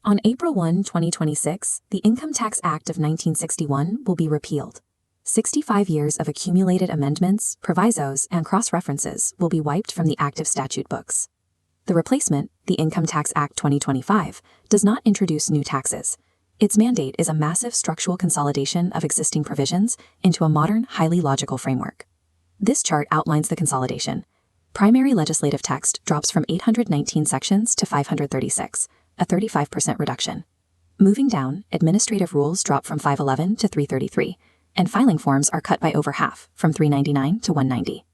On April 1, 2026, the Income Tax Act of 1961 will be repealed. 65 years of accumulated amendments, provisos, and cross-references will be wiped from the active statute books. The replacement, the Income Tax Act 2025, does not introduce new taxes. Its mandate is a massive structural consolidation of existing provisions into a modern, highly logical framework. This chart outlines the consolidation. Primary legislative text drops from 819 sections to 536, a 35% reduction. Moving down, administrative rules drop from 511 to 333, and filing forms are cut by over half, from 399 to 190.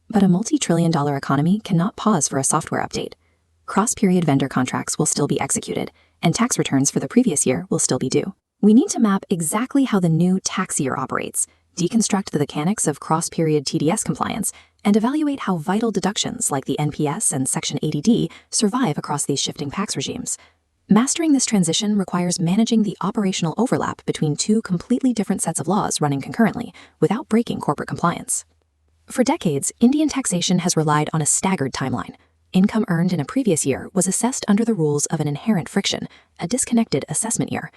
But a multi-trillion-dollar economy cannot pause for a software update. Cross-period vendor contracts will still be executed, and tax returns for the previous year will still be due. We need to map exactly how the new tax year operates, deconstruct the mechanics of cross-period TDS compliance, and evaluate how vital deductions like the NPS and Section 80D survive across these shifting tax regimes. Mastering this transition requires managing the operational overlap between two completely different sets of laws running concurrently without breaking corporate compliance. For decades, Indian taxation has relied on a staggered timeline. Income earned in a previous year was assessed under the rules of an inherent friction, a disconnected assessment year.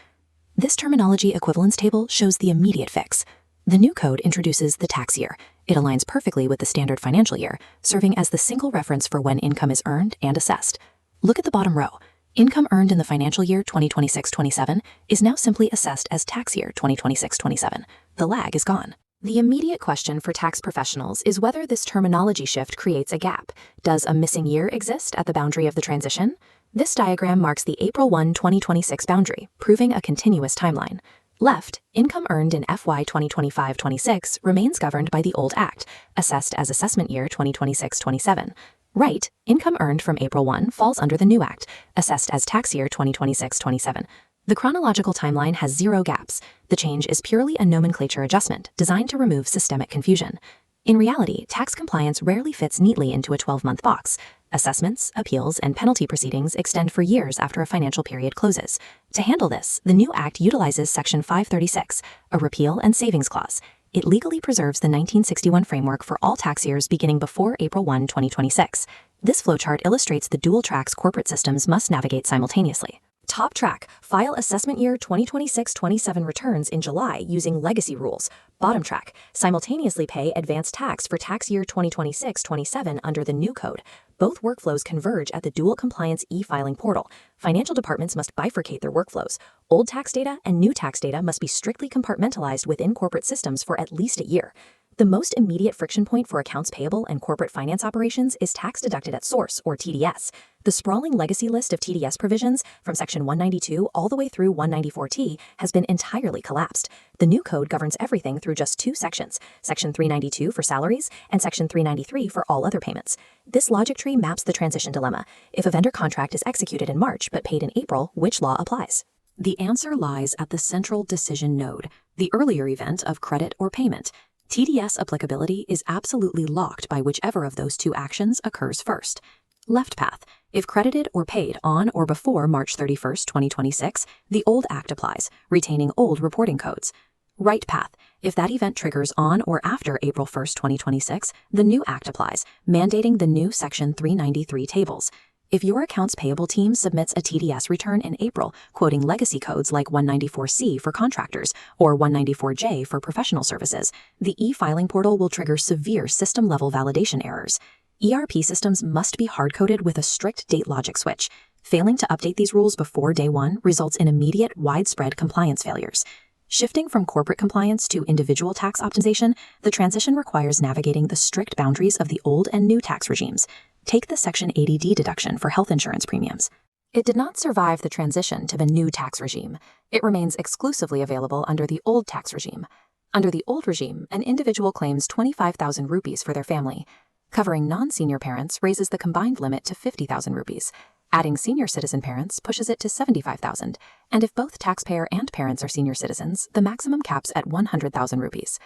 This terminology equivalence table shows the immediate fix. The new code introduces the tax year. It aligns perfectly with the standard financial year, serving as the single reference for when income is earned and assessed. Look at the bottom row. Income earned in the financial year 2026-27 is now simply assessed as tax year 2026-27. The lag is gone. The immediate question for tax professionals is whether this terminology shift creates a gap. Does a missing year exist at the boundary of the transition? This diagram marks the April 1, 2026 boundary, proving a continuous timeline. Left, income earned in FY 2025-26 remains governed by the old Act, assessed as assessment year 2026-27. Right, income earned from April 1 falls under the new Act, assessed as tax year 2026-27. The chronological timeline has zero gaps. The change is purely a nomenclature adjustment designed to remove systemic confusion. In reality, tax compliance rarely fits neatly into a 12-month box. Assessments, appeals, and penalty proceedings extend for years after a financial period closes. To handle this, the new Act utilizes Section 536, a repeal and savings clause. It legally preserves the 1961 framework for all tax years beginning before April 1, 2026. This flowchart illustrates the dual tracks corporate systems must navigate simultaneously. Top track, file assessment year 2026-27 returns in July using legacy rules. Bottom track, simultaneously pay advanced tax for tax year 2026-27 under the new code. Both workflows converge at the dual compliance e-filing portal. Financial departments must bifurcate their workflows. Old tax data and new tax data must be strictly compartmentalized within corporate systems for at least a year. The most immediate friction point for accounts payable and corporate finance operations is tax deducted at source, or TDS. The sprawling legacy list of TDS provisions from Section 192 all the way through 194T has been entirely collapsed. The new code governs everything through just two sections, Section 392 for salaries and Section 393 for all other payments. This logic tree maps the transition dilemma. If a vendor contract is executed in March but paid in April, which law applies? The answer lies at the central decision node, the earlier event of credit or payment. TDS applicability is absolutely locked by whichever of those two actions occurs first. Left path. If credited or paid on or before March 31st, 2026, the old Act applies, retaining old reporting codes. Right path. If that event triggers on or after April 1st, 2026, the new Act applies, mandating the new Section 393 tables. If your accounts payable team submits a TDS return in April, quoting legacy codes like 194C for contractors or 194J for professional services, the e-filing portal will trigger severe system-level validation errors. ERP systems must be hard-coded with a strict date logic switch. Failing to update these rules before day one results in immediate, widespread compliance failures. Shifting from corporate compliance to individual tax optimization, the transition requires navigating the strict boundaries of the old and new tax regimes. Take the Section 80D deduction for health insurance premiums. It did not survive the transition to the new tax regime. It remains exclusively available under the old tax regime. Under the old regime, an individual claims 25,000 rupees for their family. Covering non-senior parents raises the combined limit to 50,000 rupees. Adding senior citizen parents pushes it to 75,000. And if both taxpayer and parents are senior citizens, the maximum caps at 100,000 rupees.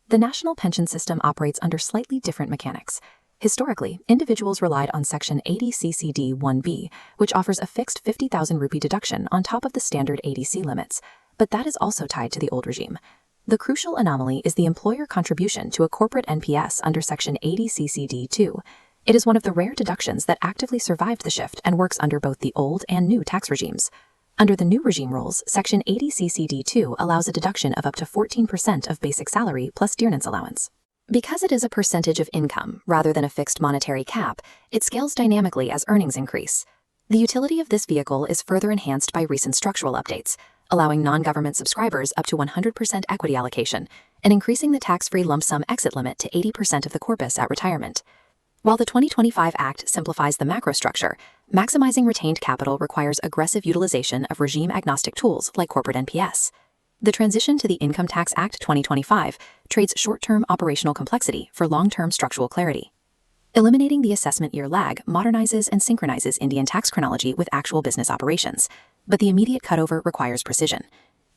The national pension system operates under slightly different mechanics. Historically, individuals relied on Section 80CCD-1B, which offers a fixed 50,000 rupee deduction on top of the standard 80C limits, but that is also tied to the old regime. The crucial anomaly is the employer contribution to a corporate NPS under Section 80CCD-2. It is one of the rare deductions that actively survived the shift and works under both the old and new tax regimes. Under the new regime rules, Section 80 CCD2 allows a deduction of up to 14% of basic salary plus dearnance allowance. Because it is a percentage of income rather than a fixed monetary cap, it scales dynamically as earnings increase. The utility of this vehicle is further enhanced by recent structural updates, allowing non-government subscribers up to 100% equity allocation and increasing the tax-free lump sum exit limit to 80% of the corpus at retirement. While the 2025 Act simplifies the macro structure, maximizing retained capital requires aggressive utilization of regime-agnostic tools like corporate NPS. The transition to the Income Tax Act 2025 trades short-term operational complexity for long-term structural clarity. Eliminating the assessment year lag modernizes and synchronizes Indian tax chronology with actual business operations, but the immediate cutover requires precision.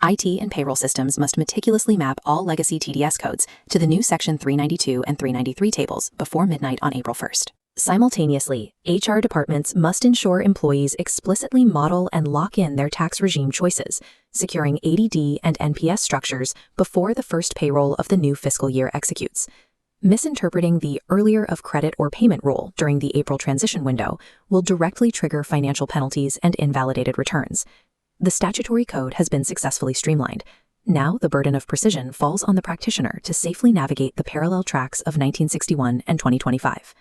IT and payroll systems must meticulously map all legacy TDS codes to the new Section 392 and 393 tables before midnight on April 1st. Simultaneously, HR departments must ensure employees explicitly model and lock in their tax regime choices, securing ADD and NPS structures before the first payroll of the new fiscal year executes. Misinterpreting the earlier of credit or payment rule during the April transition window will directly trigger financial penalties and invalidated returns. The statutory code has been successfully streamlined. Now the burden of precision falls on the practitioner to safely navigate the parallel tracks of 1961 and 2025.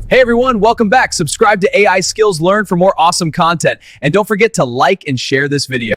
Hey everyone, welcome back. Subscribe to AI Skills Learn for more awesome content. And don't forget to like and share this video.